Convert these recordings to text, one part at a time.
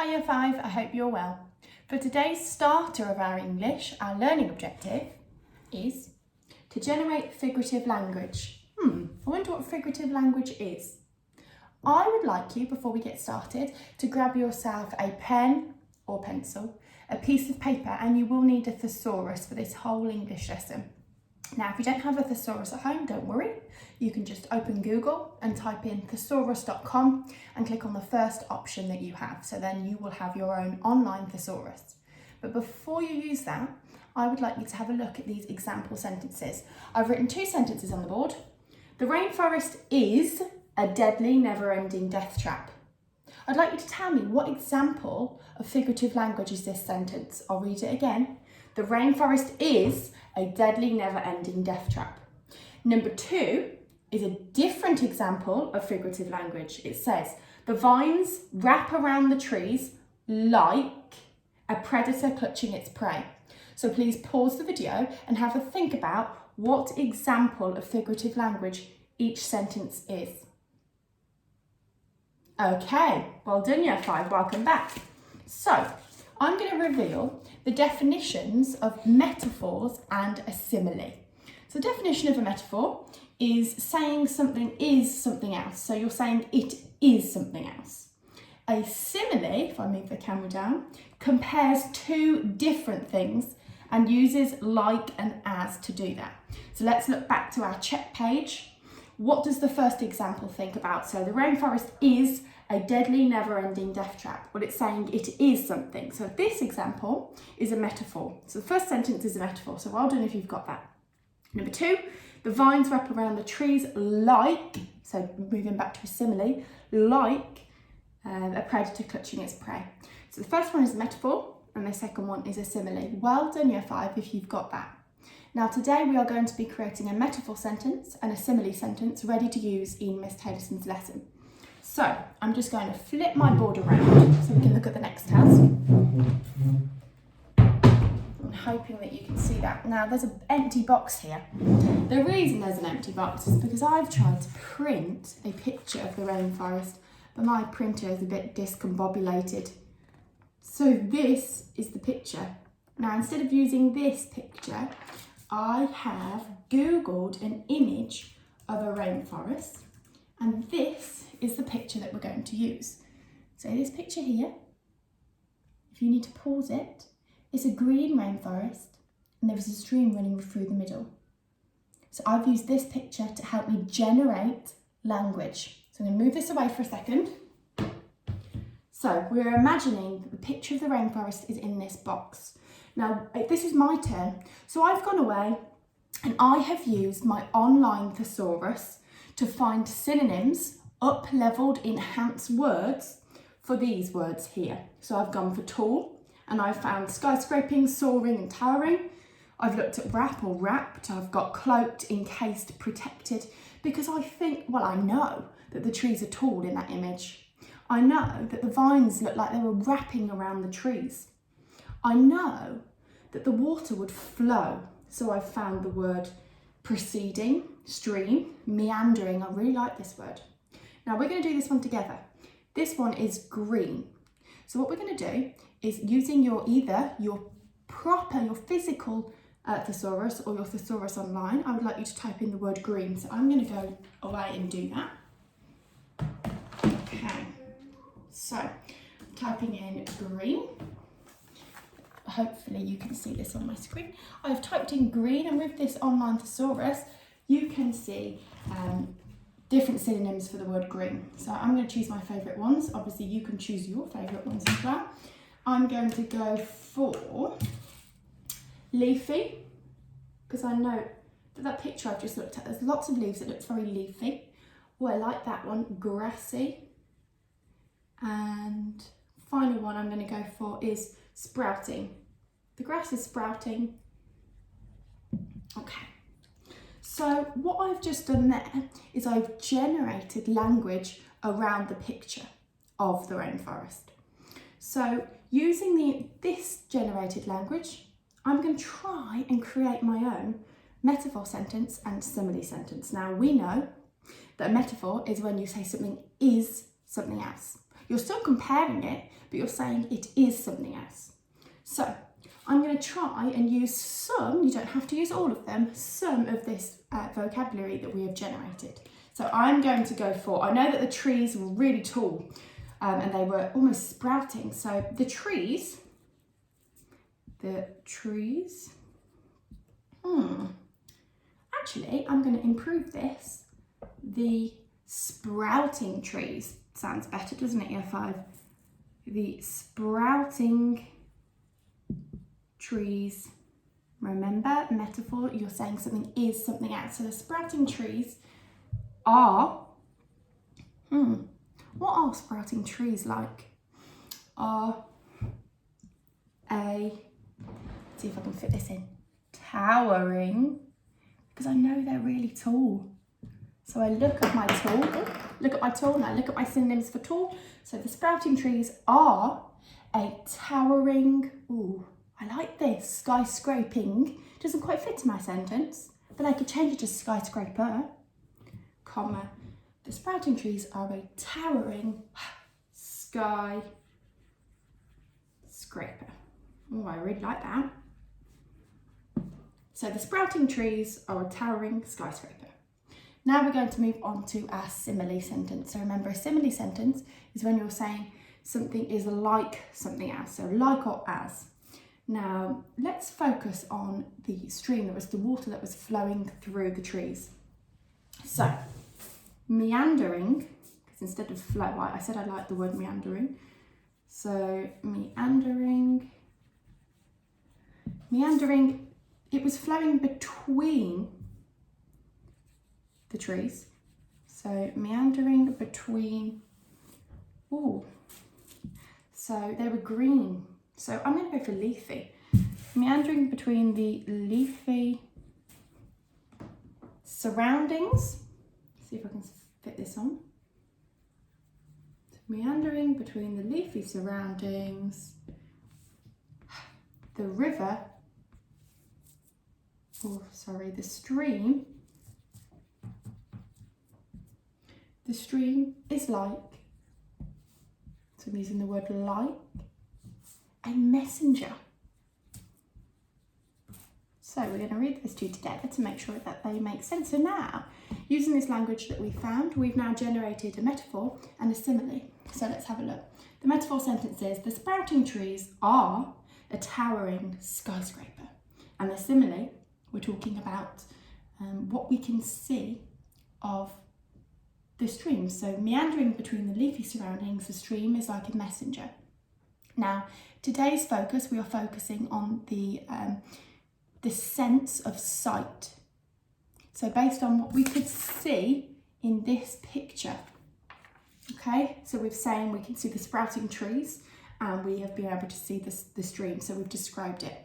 Hi Year 5, I hope you're well. For today's starter of our English, our learning objective is to generate figurative language. I wonder what figurative language is. I would like you, before we get started, to grab yourself a pen or pencil, a piece of paper, and you will need a thesaurus for this whole English lesson. Now, if you don't have a thesaurus at home, don't worry. You can just open Google and type in thesaurus.com and click on the first option that you have. So then you will have your own online thesaurus. But before you use that, I would like you to have a look at these example sentences. I've written 2 sentences on the board. The rainforest is a deadly, never-ending death trap. I'd like you to tell me what example of figurative language is this sentence. I'll read it again. The rainforest is a deadly, never-ending death trap. Number 2 is a different example of figurative language. It says, the vines wrap around the trees like a predator clutching its prey. So please pause the video and have a think about what example of figurative language each sentence is. Okay, well done Year 5, welcome back. So, I'm going to reveal the definitions of metaphors and a simile. So the definition of a metaphor is saying something is something else. So you're saying it is something else. A simile, if I move the camera down, compares 2 different things and uses like and as to do that. So let's look back to our check page. What does the first example think about? So the rainforest is a deadly, never-ending death trap. Well, it's saying it is something. So this example is a metaphor. So the first sentence is a metaphor. So well done if you've got that. Number 2, the vines wrap around the trees like, so moving back to a simile, like a predator clutching its prey. So the first one is a metaphor and the second one is a simile. Well done Year 5 if you've got that. Now today we are going to be creating a metaphor sentence and a simile sentence ready to use in Miss Taylorson's lesson. So I'm just going to flip my board around so we can look at the next task. I'm hoping that you can see that. Now there's an empty box here. The reason there's an empty box is because I've tried to print a picture of the rainforest, but my printer is a bit discombobulated. So this is the picture. Now instead of using this picture, I have Googled an image of a rainforest, and this is the picture that we're going to use. So this picture here, if you need to pause it, it's a green rainforest and there is a stream running through the middle. So I've used this picture to help me generate language. So I'm going to move this away for a second. So we're imagining that the picture of the rainforest is in this box. Now this is my turn. So I've gone away and I have used my online thesaurus to find synonyms, up-leveled, enhanced words for these words here. So I've gone for tall and I've found skyscraping, soaring and towering. I've looked at wrap or wrapped. I've got cloaked, encased, protected, because I think, well, I know that the trees are tall in that image. I know that the vines look like they were wrapping around the trees. I know that the water would flow. So I've found the word proceeding, stream, meandering. I really like this word. Now we're going to do this one together. This one is green. So what we're going to do is using either your physical thesaurus or your thesaurus online, I would like you to type in the word green. So I'm going to go away and do that. Okay. So I'm typing in green. Hopefully you can see this on my screen. I've typed in green, and with this online thesaurus, you can see different synonyms for the word green. So I'm going to choose my favourite ones. Obviously you can choose your favourite ones as well. I'm going to go for leafy, because I know that picture I've just looked at, there's lots of leaves. It looks very leafy. Oh, I like that one. Grassy. And final one I'm going to go for is sprouting. The grass is sprouting. Okay. So what I've just done there is I've generated language around the picture of the rainforest. So using this generated language, I'm going to try and create my own metaphor sentence and simile sentence. Now we know that a metaphor is when you say something is something else. You're still comparing it, but you're saying it is something else. So I'm going to try and use some, you don't have to use all of them, some of this vocabulary that we have generated. So I'm going to go for, I know that the trees were really tall and they were almost sprouting. So the trees, actually, I'm going to improve this. The sprouting trees sounds better, doesn't it, Year 5? The sprouting trees. Remember, metaphor, you're saying something is something else. So the sprouting trees are, what are sprouting trees like? Are let's see if I can fit this in, towering, because I know they're really tall. So I look at my tool, and I look at my synonyms for tall. So the sprouting trees are a towering, I like this, skyscraping. Doesn't quite fit in my sentence, but I could change it to skyscraper, comma. The sprouting trees are a towering skyscraper. I really like that. So the sprouting trees are a towering skyscraper. Now we're going to move on to our simile sentence. So remember, a simile sentence is when you're saying something is like something else, so like or as. Now let's focus on the stream, that was the water that was flowing through the trees. So meandering, because instead of flow, I said I like the word meandering. So meandering, it was flowing between the trees. So meandering between, so they were green. So I'm going to go for leafy. Meandering between the leafy surroundings. See if I can fit this on. Meandering between the leafy surroundings, the river, the stream. The stream is like, so I'm using the word like, a messenger. So we're going to read those two together to make sure that they make sense. So now, using this language that we found, we've now generated a metaphor and a simile. So let's have a look. The metaphor sentence is, the sprouting trees are a towering skyscraper. And the simile, we're talking about what we can see of the stream. So meandering between the leafy surroundings, the stream is like a messenger. Now, today's focus, we are focusing on the sense of sight. So based on what we could see in this picture. Okay, so we're saying we can see the sprouting trees and we have been able to see the stream, so we've described it.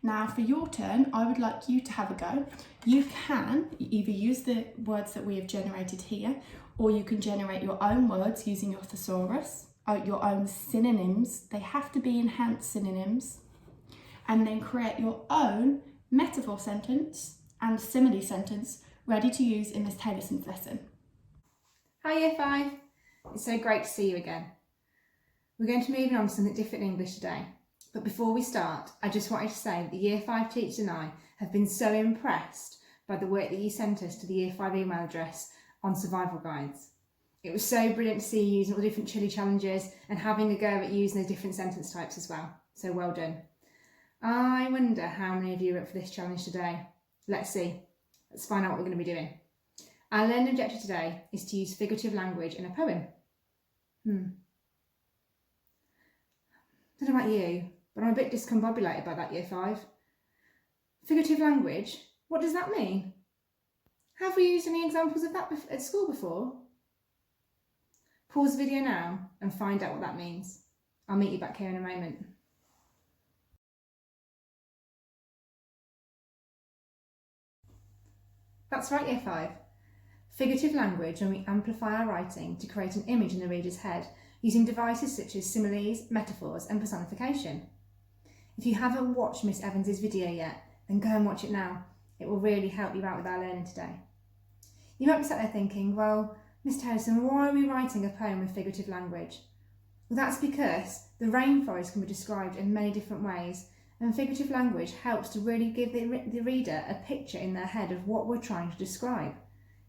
Now for your turn, I would like you to have a go. You can either use the words that we have generated here, or you can generate your own words using your thesaurus, your own synonyms. They have to be enhanced synonyms. And then create your own metaphor sentence and simile sentence ready to use in Miss Taylorson's lesson. Hi Year 5, it's so great to see you again. We're going to move on to something different in English today. But before we start, I just wanted to say that the Year 5 teacher and I have been so impressed by the work that you sent us to the Year 5 email address on survival guides. It was so brilliant to see you using all the different chilly challenges and having a go at using the different sentence types as well. So well done. I wonder how many of you are up for this challenge today. Let's see. Let's find out what we're going to be doing. Our learning objective today is to use figurative language in a poem. I don't know about you, but I'm a bit discombobulated by that Year 5. Figurative language, what does that mean? Have we used any examples of that at school before? Pause the video now and find out what that means. I'll meet you back here in a moment. That's right, Year 5. Figurative language, when we amplify our writing to create an image in the reader's head using devices such as similes, metaphors and personification. If you haven't watched Miss Evans' video yet, then go and watch it now. It will really help you out with our learning today. You might be sat there thinking, well, Miss Taylorson, why are we writing a poem with figurative language? Well, that's because the rainforest can be described in many different ways, and figurative language helps to really give the reader a picture in their head of what we're trying to describe.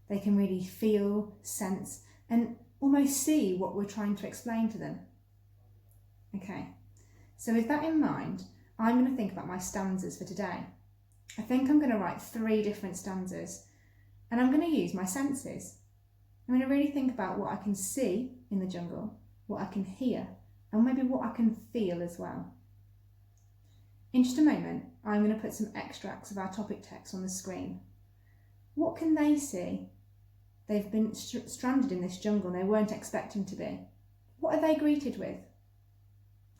They can really feel, sense, and almost see what we're trying to explain to them. Okay, so with that in mind, I'm going to think about my stanzas for today. I think I'm going to write 3 different stanzas, and I'm going to use my senses. I'm going to really think about what I can see in the jungle, what I can hear, and maybe what I can feel as well. In just a moment, I'm going to put some extracts of our topic text on the screen. What can they see? They've been stranded in this jungle and they weren't expecting to be. What are they greeted with?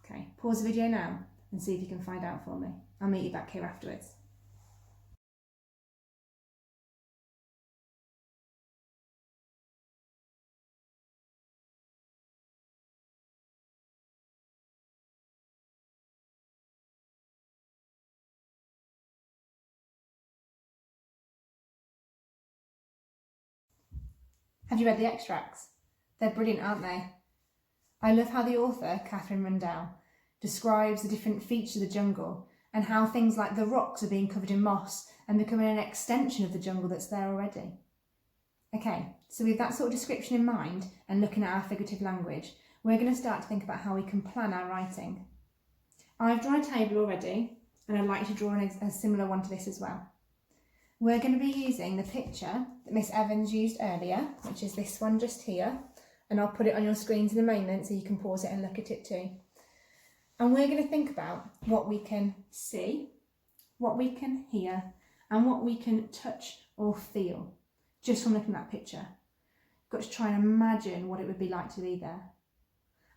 Okay, pause the video now and see if you can find out for me. I'll meet you back here afterwards. Have you read the extracts? They're brilliant, aren't they? I love how the author, Catherine Rundell, describes the different features of the jungle and how things like the rocks are being covered in moss and becoming an extension of the jungle that's there already. Okay, so with that sort of description in mind and looking at our figurative language, we're going to start to think about how we can plan our writing. I've drawn a table already and I'd like you to draw a similar one to this as well. We're going to be using the picture that Miss Evans used earlier, which is this one just here, and I'll put it on your screens in a moment so you can pause it and look at it too. And we're going to think about what we can see, what we can hear, and what we can touch or feel just from looking at that picture. You've got to try and imagine what it would be like to be there.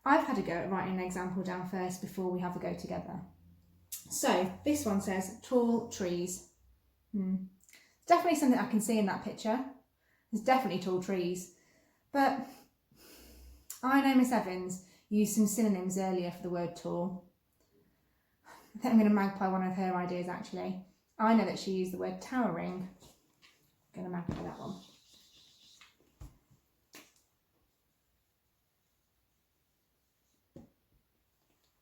I've had a go at writing an example down first before we have a go together. So this one says tall trees. Definitely something I can see in that picture. There's definitely tall trees. But I know Miss Evans used some synonyms earlier for the word tall. I think I'm going to magpie one of her ideas actually. I know that she used the word towering. I'm going to magpie that one.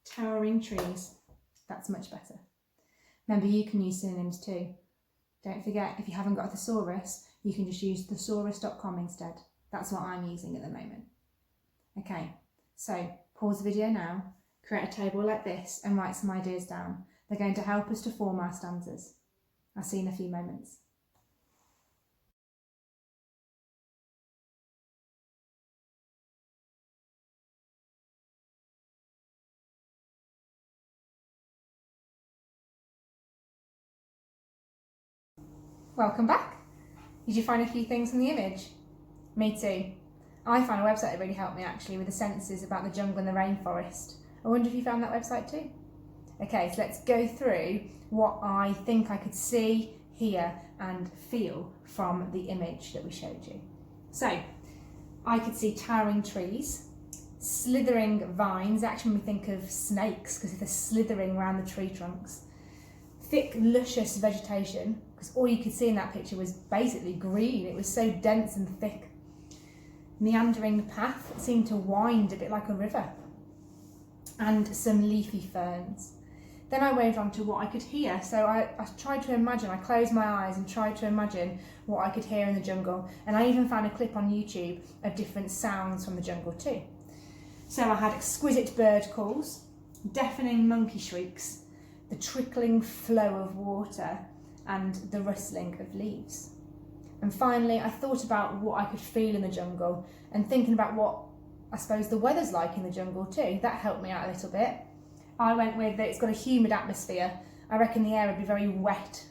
Towering trees. That's much better. Remember, you can use synonyms too. Don't forget, if you haven't got a thesaurus, you can just use thesaurus.com instead. That's what I'm using at the moment. Okay, so pause the video now, create a table like this and write some ideas down. They're going to help us to form our stanzas. I'll see you in a few moments. Welcome back. Did you find a few things in the image? Me too. I found a website that really helped me actually with the sentences about the jungle and the rainforest. I wonder if you found that website too? Okay, so let's go through what I think I could see, hear and feel from the image that we showed you. So, I could see towering trees, slithering vines, actually made me think of snakes because they're slithering around the tree trunks, thick luscious vegetation, because all you could see in that picture was basically green. It was so dense and thick. Meandering path that seemed to wind a bit like a river, and some leafy ferns. Then I went on to what I could hear. So I tried to imagine, I closed my eyes and tried to imagine what I could hear in the jungle. And I even found a clip on YouTube of different sounds from the jungle too. So I had exquisite bird calls, deafening monkey shrieks, the trickling flow of water, and the rustling of leaves. And finally, I thought about what I could feel in the jungle and thinking about what I suppose the weather's like in the jungle too. That helped me out a little bit. I went with that it's got a humid atmosphere. I reckon the air would be very wet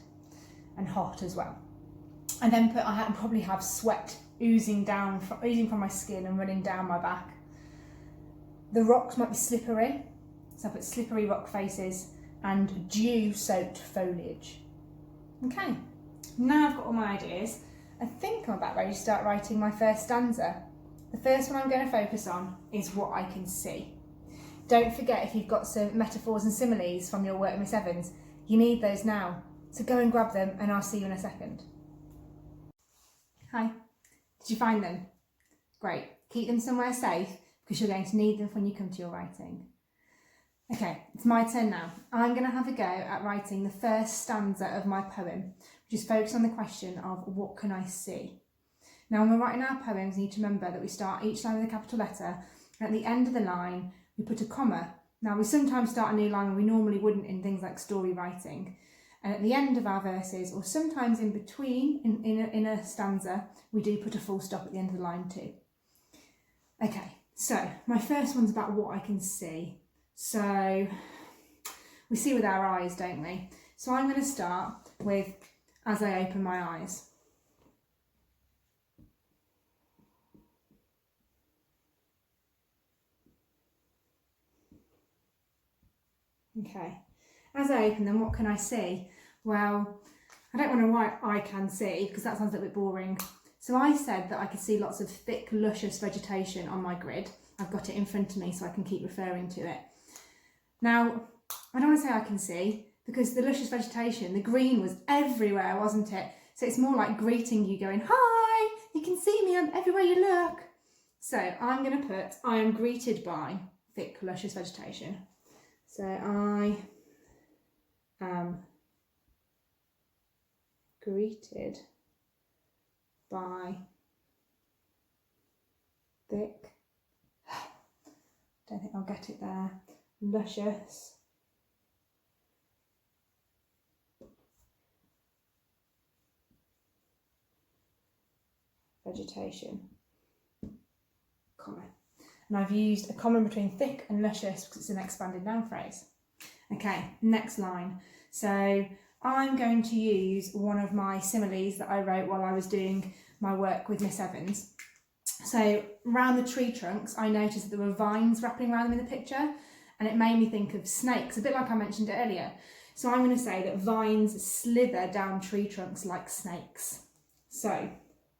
and hot as well. And then I probably have sweat oozing from my skin and running down my back. The rocks might be slippery, so I put slippery rock faces and dew-soaked foliage. Okay, now I've got all my ideas. I think I'm about ready to start writing my first stanza. The first one I'm going to focus on is what I can see. Don't forget, if you've got some metaphors and similes from your work with Miss Evans, you need those now. So go and grab them and I'll see you in a second. Hi, did you find them? Great, keep them somewhere safe because you're going to need them when you come to your writing. Okay, it's my turn now. I'm going to have a go at writing the first stanza of my poem, which is focused on the question of what can I see? Now, when we're writing our poems, we need to remember that we start each line with a capital letter, and at the end of the line, we put a comma. Now, we sometimes start a new line when we normally wouldn't in things like story writing. And at the end of our verses, or sometimes in between, in a stanza, we do put a full stop at the end of the line too. Okay, so my first one's about what I can see. So we see with our eyes, don't we? So I'm going to start with as I open my eyes. Okay, as I open them, what can I see? Well, I don't want to write I can see because that sounds a bit boring. So I said that I could see lots of thick, luscious vegetation on my grid. I've got it in front of me so I can keep referring to it. Now, I don't want to say I can see because the luscious vegetation, the green was everywhere, wasn't it? So it's more like greeting you going, hi, you can see me everywhere you look. So I'm going to put, I am greeted by thick, luscious vegetation. So I am greeted by thick, don't think I'll get it there, luscious vegetation, comma. And I've used a comma between thick and luscious because it's an expanded noun phrase. Okay, next line. So I'm going to use one of my similes that I wrote while I was doing my work with Miss Evans. So around the tree trunks, I noticed that there were vines wrapping around them in the picture, and it made me think of snakes, a bit like I mentioned earlier. So I'm going to say that vines slither down tree trunks like snakes. So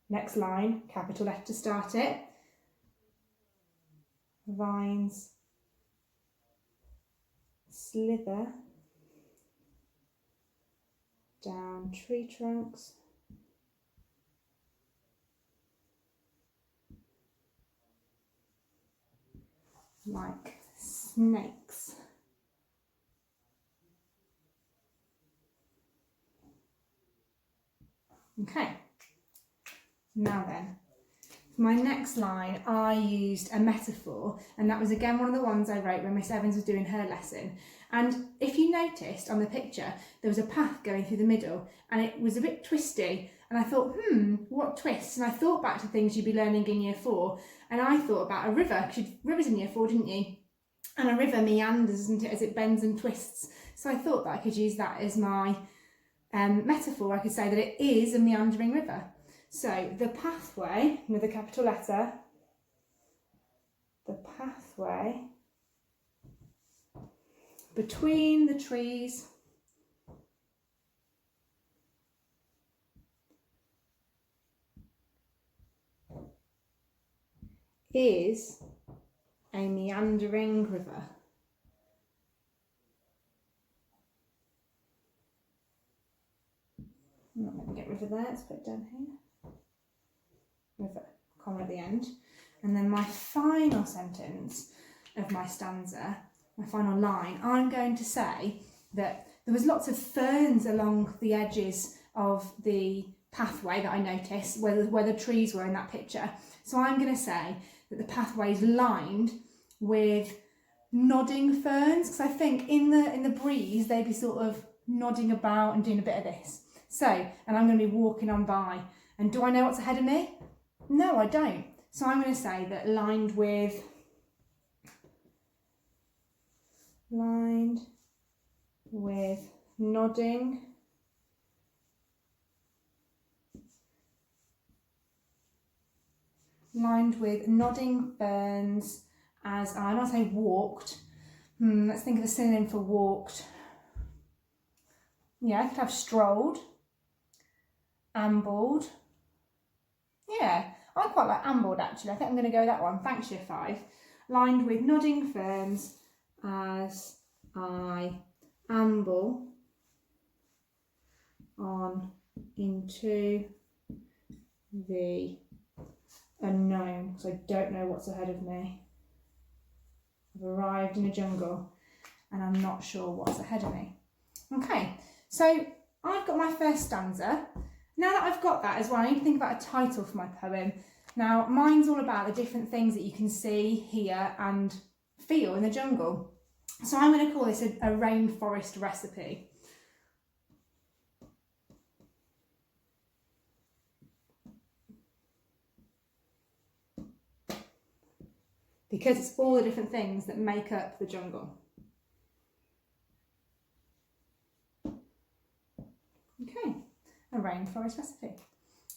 next line, capital F to start it. Vines slither down tree trunks like snakes. Okay, now then, for my next line I used a metaphor, and that was again one of the ones I wrote when Miss Evans was doing her lesson. And if you noticed on the picture, there was a path going through the middle and it was a bit twisty, and I thought, what twists? And I thought back to things you'd be learning in year 4, and I thought about a river, because rivers in year 4, didn't you? And a river meanders, isn't it, as it bends and twists. So I thought that I could use that as my metaphor. I could say that it is a meandering river. So the pathway, with a capital letter, the pathway between the trees is a meandering river. I'm not going to get river there, let's put it down here. River, comma at the end. And then my final sentence of my stanza, my final line, I'm going to say that there was lots of ferns along the edges of the pathway that I noticed where the trees were in that picture. So I'm going to say that the pathway is lined with nodding ferns, because I think in the breeze they'd be sort of nodding about and doing a bit of this. So, and I'm going to be walking on by, and do I know what's ahead of me? No, I don't. So I'm going to say that lined with nodding ferns as I don't say walked. Let's think of a synonym for walked. Yeah, I could have strolled, ambled. Yeah, I quite like ambled actually. I think I'm going to go with that one. Thanks, year 5. Lined with nodding ferns as I amble on into the unknown, because I don't know what's ahead of me. I've arrived in a jungle and I'm not sure what's ahead of me. Okay, so I've got my first stanza. Now that I've got that as well, I need to think about a title for my poem. Now, mine's all about the different things that you can see, hear and feel in the jungle. So I'm going to call this a rainforest recipe. Because it's all the different things that make up the jungle. Okay, a rainforest recipe.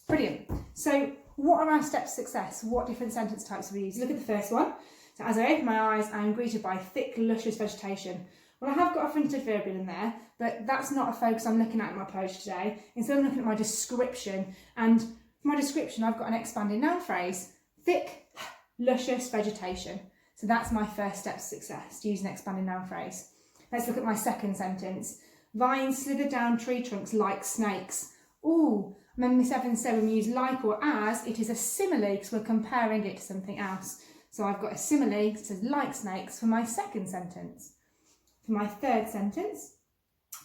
Brilliant. So what are our steps to success? What different sentence types have we used? Look at the first one. So as I open my eyes, I am greeted by thick, luscious vegetation. Well, I have got a fronted variable in there, but that's not a focus I'm looking at in my poetry today. Instead, I'm looking at my description. And for my description, I've got an expanding noun phrase. Thick, luscious vegetation. So that's my first step to success, to use an expanding noun phrase. Let's look at my second sentence. Vines slither down tree trunks like snakes. Ooh, remember Miss Evans said when we use like or as, it is a simile because we're comparing it to something else. So I've got a simile that says like snakes for my second sentence. For my third sentence,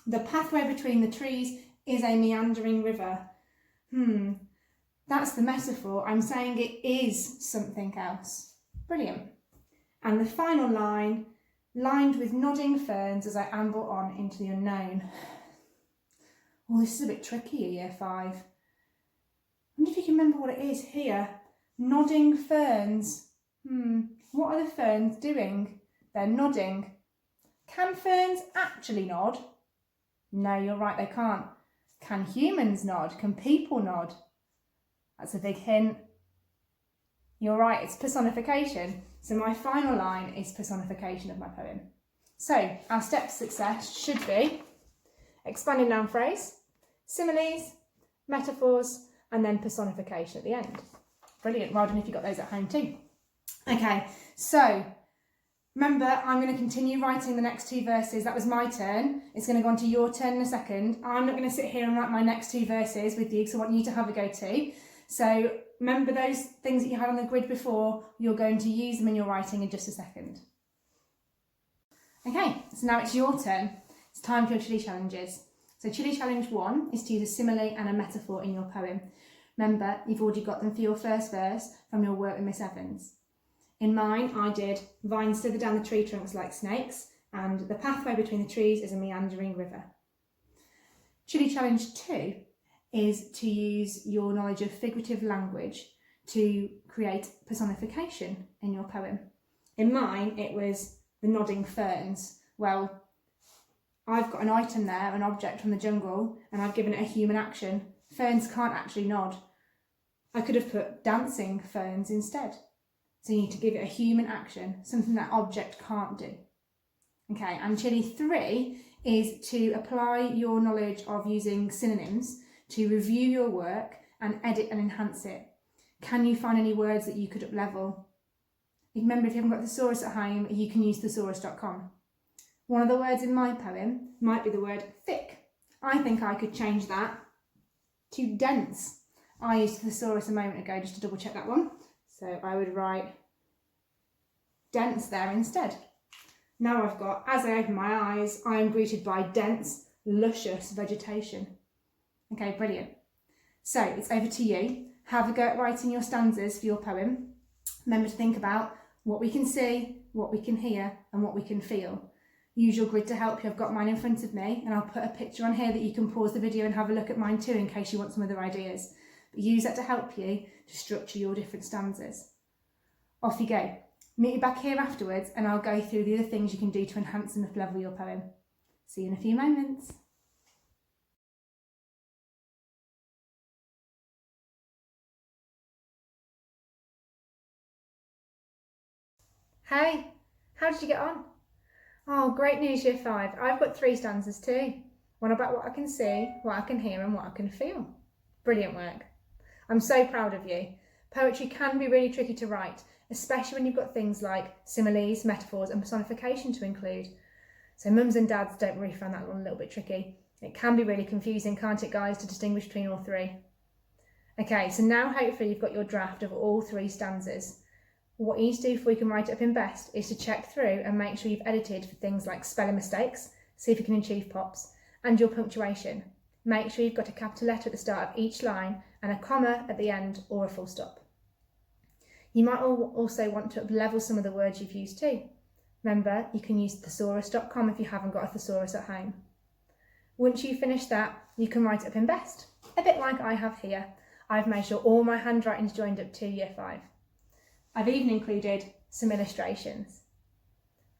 the pathway between the trees is a meandering river. That's the metaphor. I'm saying it is something else. Brilliant. And the final line, lined with nodding ferns as I amble on into the unknown. Oh, this is a bit tricky at year 5. I wonder if you can remember what it is here. Nodding ferns. What are the ferns doing? They're nodding. Can ferns actually nod? No, you're right, they can't. Can humans nod? Can people nod? That's a big hint. You're right, it's personification. So my final line is personification of my poem. So our step to success should be expanding noun phrase, similes, metaphors, and then personification at the end. Brilliant, well done if you got those at home too. Okay, so remember, I'm going to continue writing the next 2 verses. That was my turn. It's going to go on to your turn in a second. I'm not going to sit here and write my next 2 verses with you because I want you to have a go too. So remember those things that you had on the grid before, you're going to use them in your writing in just a second. Okay, so now it's your turn. It's time for your chili challenges. So chili challenge 1 is to use a simile and a metaphor in your poem. Remember, you've already got them for your first verse from your work with Miss Evans. In mine, I did vines slither down the tree trunks like snakes, and the pathway between the trees is a meandering river. Chili challenge 2 is to use your knowledge of figurative language to create personification in your poem. In mine, it was the nodding ferns. Well, I've got an item there, an object from the jungle, and I've given it a human action. Ferns can't actually nod. I could have put dancing ferns instead. So you need to give it a human action, something that object can't do. Okay, and chili 3 is to apply your knowledge of using synonyms to review your work and edit and enhance it. Can you find any words that you could up-level? Remember, if you haven't got thesaurus at home, you can use thesaurus.com. One of the words in my poem might be the word thick. I think I could change that to dense. I used thesaurus a moment ago just to double check that one. So I would write dense there instead. Now I've got, as I open my eyes, I am greeted by dense, luscious vegetation. Okay, brilliant. So it's over to you. Have a go at writing your stanzas for your poem. Remember to think about what we can see, what we can hear, and what we can feel. Use your grid to help you. I've got mine in front of me, and I'll put a picture on here that you can pause the video and have a look at mine too in case you want some other ideas. But use that to help you to structure your different stanzas. Off you go. Meet you back here afterwards, and I'll go through the other things you can do to enhance and up-level your poem. See you in a few moments. Hey, how did you get on? Oh, great news, year 5. I've got 3 stanzas too. One about what I can see, what I can hear, and what I can feel. Brilliant work. I'm so proud of you. Poetry can be really tricky to write, especially when you've got things like similes, metaphors, and personification to include. So mums and dads don't really find that one a little bit tricky. It can be really confusing, can't it, guys, to distinguish between all 3? Okay, so now hopefully you've got your draft of all 3 stanzas. What you need to do before you can write it up in best is to check through and make sure you've edited for things like spelling mistakes, see if you can achieve pops, and your punctuation. Make sure you've got a capital letter at the start of each line and a comma at the end or a full stop. You might also want to up-level some of the words you've used too. Remember, you can use thesaurus.com if you haven't got a thesaurus at home. Once you've finished that, you can write it up in best, a bit like I have here. I've made sure all my handwriting's joined up to Year 5. I've even included some illustrations.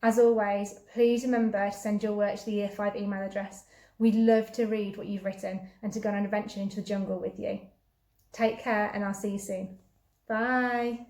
As always, please remember to send your work to the Year 5 email address. We'd love to read what you've written and to go on an adventure into the jungle with you. Take care and I'll see you soon. Bye.